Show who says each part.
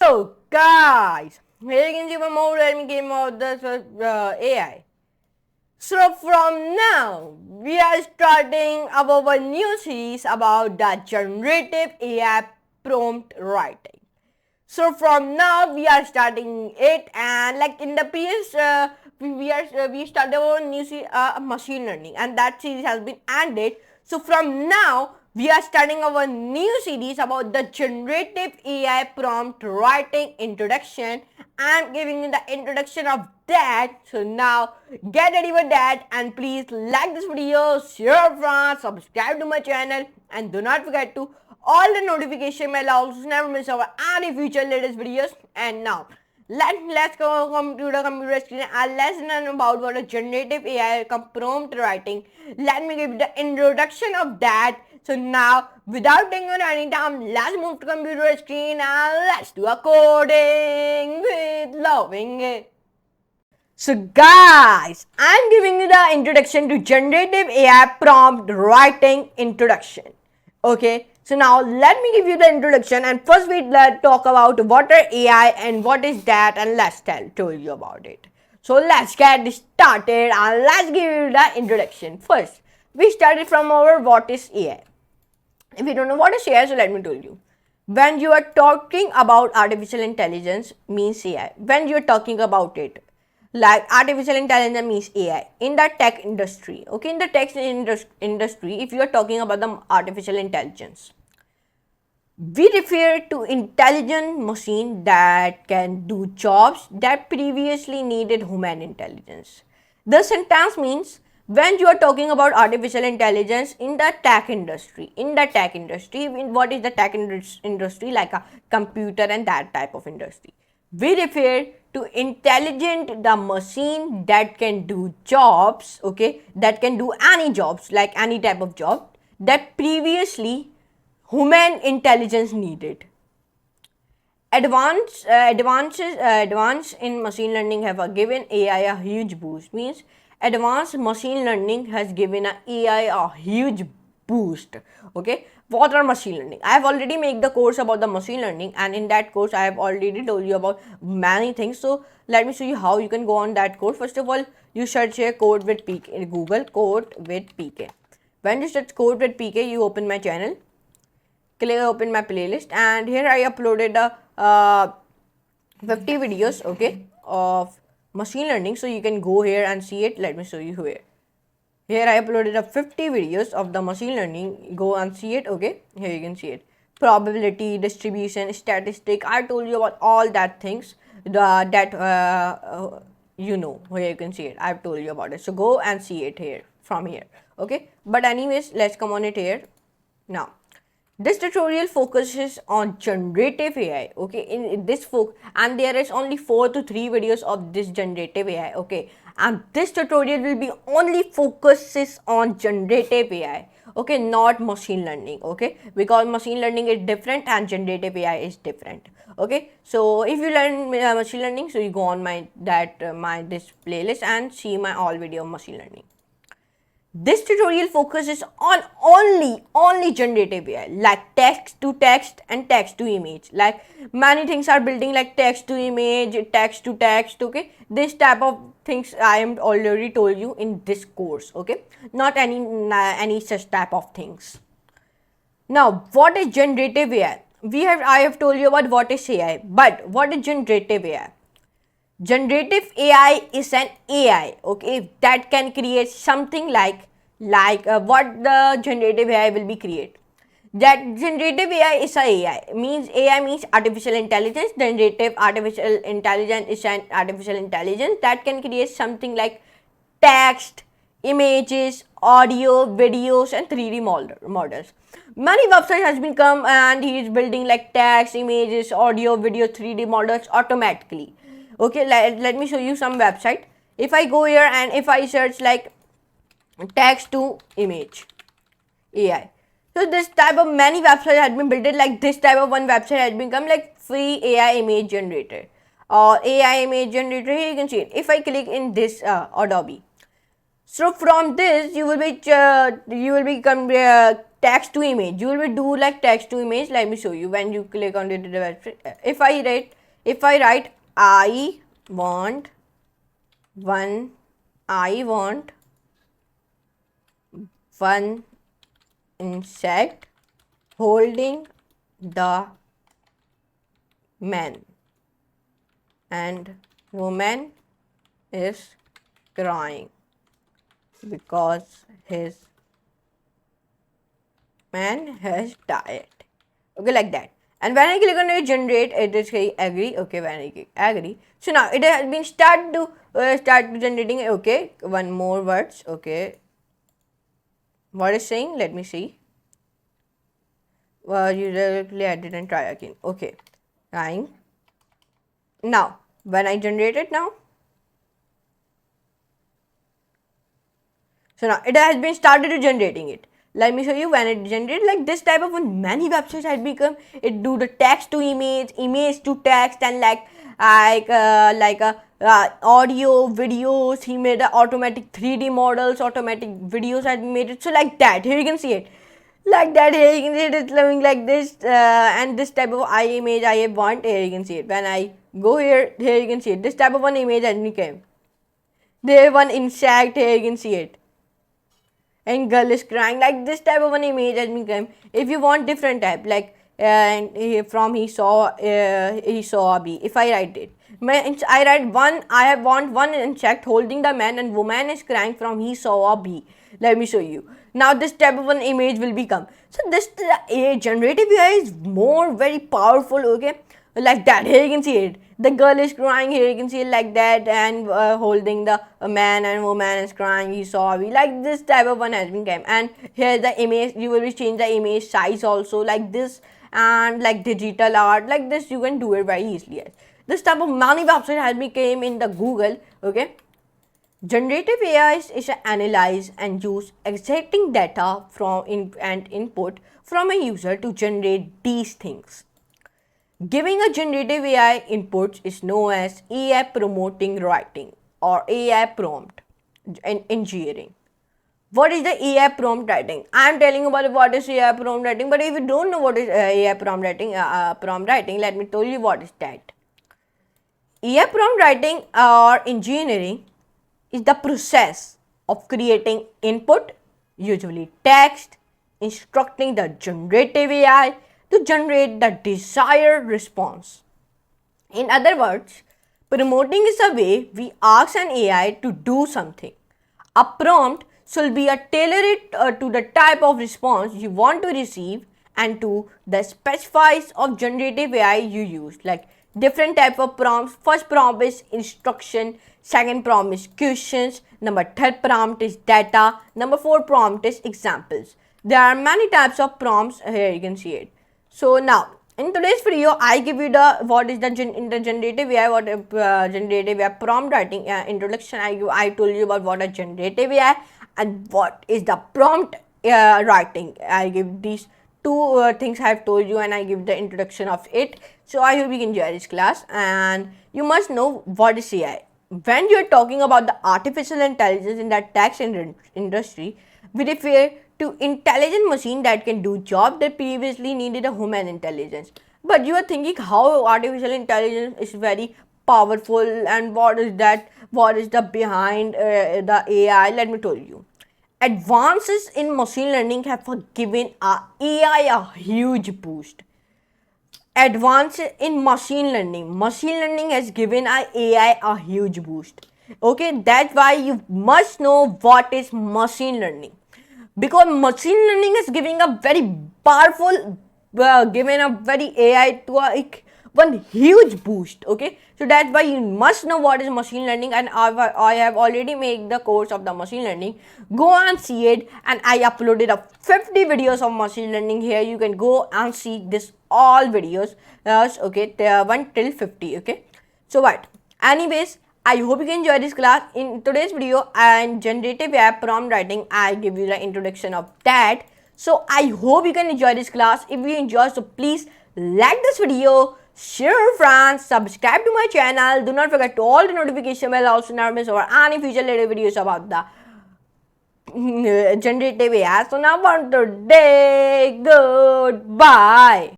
Speaker 1: So guys, here you can see one more learning game of this AI. So from now, we are starting our new series about the generative AI prompt writing. So from now we are starting it, and like in the previous we started our new series, machine learning, and that series has been ended. So from now we are starting our new series about the generative AI prompt writing introduction. I'm giving you the introduction of that. So now get ready for that, and please like this video, share with friends, subscribe to my channel, and do not forget to all the notification bell also never miss our any future latest videos. And now let's come to the computer screen and let's learn about what a generative AI prompt writing. Let me give you the introduction of that. So now without taking any time, let's move to computer screen and let's do a coding with loving it. So guys, I'm giving you the introduction to generative AI prompt writing introduction. Okay, so now let me give you the introduction, and first we talk about what are AI and what is that, and let's tell you about it. So let's get started and let's give you the introduction. First, we started from our what is AI. If you don't know what is AI, so let me tell you. When you are talking about artificial intelligence means AI. When you are talking about it, like artificial intelligence means AI in the tech industry. Okay, in the tech industry, if you are talking about the artificial intelligence, we refer to intelligent machine that can do jobs that previously needed human intelligence. The sentence means when you are talking about artificial intelligence in the tech industry, what is the tech industry, like a computer and that type of industry, we refer to intelligent the machine that can do jobs, okay, that can do any jobs, like any type of job that previously human intelligence needed. Advance in machine learning have given AI a huge boost. Means advanced machine learning has given AI a huge boost. Okay, what are machine learning? I have already made the course about the machine learning, and in that course I have already told you about many things. So let me show you how you can go on that course. First of all, you search here code with PK in Google, code with PK. When you search code with PK, you open my channel, click open my playlist, and here I uploaded a 50 videos, okay, of machine learning. So you can go here and see it. Let me show you here. Here I uploaded a 50 videos of the machine learning. Go and see it. Okay, here you can see it. Probability, distribution, statistic. I told you about all that things you know. Here you can see it. I've told you about it. So go and see it here from here. Okay, but anyways, let's come on it here now. This tutorial focuses on generative AI. Okay, in this and there is only 4 to 3 videos of this generative AI. Okay, and this tutorial will be only focuses on generative AI. Okay, not machine learning. Okay, because machine learning is different and generative AI is different. Okay, so if you learn machine learning, so you go on my this playlist and see my all video of machine learning. This tutorial focuses on only generative AI, like text to text and text to image. Like many things are building like text to image, text to text. Okay, this type of things I am already told you in this course. Okay, not any such type of things. Now, what is generative AI? I have told you about what is AI, but what is generative AI? Generative AI is an AI, okay, that can create something like what the generative AI will be create. That generative AI is a AI means artificial intelligence. Generative artificial intelligence is an artificial intelligence that can create something like text, images, audio, videos, and 3D models. Many websites has been come and he is building like text, images, audio, video, 3D models automatically. Okay, let me show you some website. If I go here and if I search like text to image AI, so this type of many websites has been built. Like this type of one website has become like free AI image generator or AI image generator. Here you can see it. If I click in this Adobe, so from this you will be text to image. You will be do like text to image. Let me show you. When you click on the website, if I write if I write I want one insect holding the man and woman is crying because his man has died. Okay, like that. And when I click on generate, it is saying agree. Okay, when I click agree, so now it has been start generating. Okay, one more words. Okay, what is saying? Let me see. You directly edit and try again. Okay, trying. Now, when I generate it now, so now it has been started generating it. Let me show you when it generates like this type of many websites has become. It do the text to image, image to text, and audio, videos. He made a automatic 3D models, automatic videos has been made it. So like that, here you can see it. Like that, here you can see it is looking like this, and this type of image I want. Here you can see it. When I go here, here you can see it. This type of one image has become. There one insect, here you can see it. And girl is crying, like this type of an image has become. If you want different type, like from he saw a bee. If I write it, I write one. I want one insect holding the man and woman is crying from he saw a bee. Let me show you. Now this type of an image will become. So this generative AI is more very powerful. Okay, like that. Here you can see it. The girl is crying. Here you can see it like that, and holding the man and woman is crying. He saw me, like this type of one has been came. And here the image, you will change the image size also like this, and like digital art like this. You can do it very easily. This type of many website has became in the Google. Okay. Generative AI is analyze and use existing data from and input from a user to generate these things. Giving a generative AI inputs is known as AI promoting writing or AI prompt engineering. What is the AI prompt writing? I am telling you about what is AI prompt writing, but if you don't know what is AI prompt writing, let me tell you what is that. AI prompt writing or engineering is the process of creating input, usually text, instructing the generative AI to generate the desired response. In other words, promoting is a way we ask an AI to do something. A prompt should be tailored to the type of response you want to receive and to the specifies of generative AI you use. Like different type of prompts. First prompt is instruction, second prompt is questions, third prompt is data, number 4 prompt is examples. There are many types of prompts. Here you can see it. So now in today's video, I give you the what is the generative AI, generative AI prompt writing introduction. I told you about what a generative AI and what is the prompt writing. I give these two things I have told you, and I give the introduction of it. So I hope you enjoy this class, and you must know what is AI. When you are talking about the artificial intelligence in the text industry, we refer to intelligent machine that can do job that previously needed a human intelligence. But you are thinking how artificial intelligence is very powerful, and what is that? What is the behind the AI? Let me tell you. Advances in machine learning have given AI a huge boost. Advance in machine learning has given AI a huge boost. Okay, that's why you must know what is machine learning, because machine learning is giving a very powerful given a very AI to one huge boost. Okay, so that's why you must know what is machine learning, and I have already made the course of the machine learning. Go and see it, and I uploaded a 50 videos of machine learning. Here you can go and see this all videos. Okay, 1 till 50. Okay, so what, anyways, I hope you can enjoy this class. In today's video and generative AI prompt writing, I give you the introduction of that. So I hope you can enjoy this class. If you enjoy, so please like this video, share with friends, subscribe to my channel. Do not forget to all the notification bell, also never miss over any future related videos about the generative AI. So now for today, goodbye.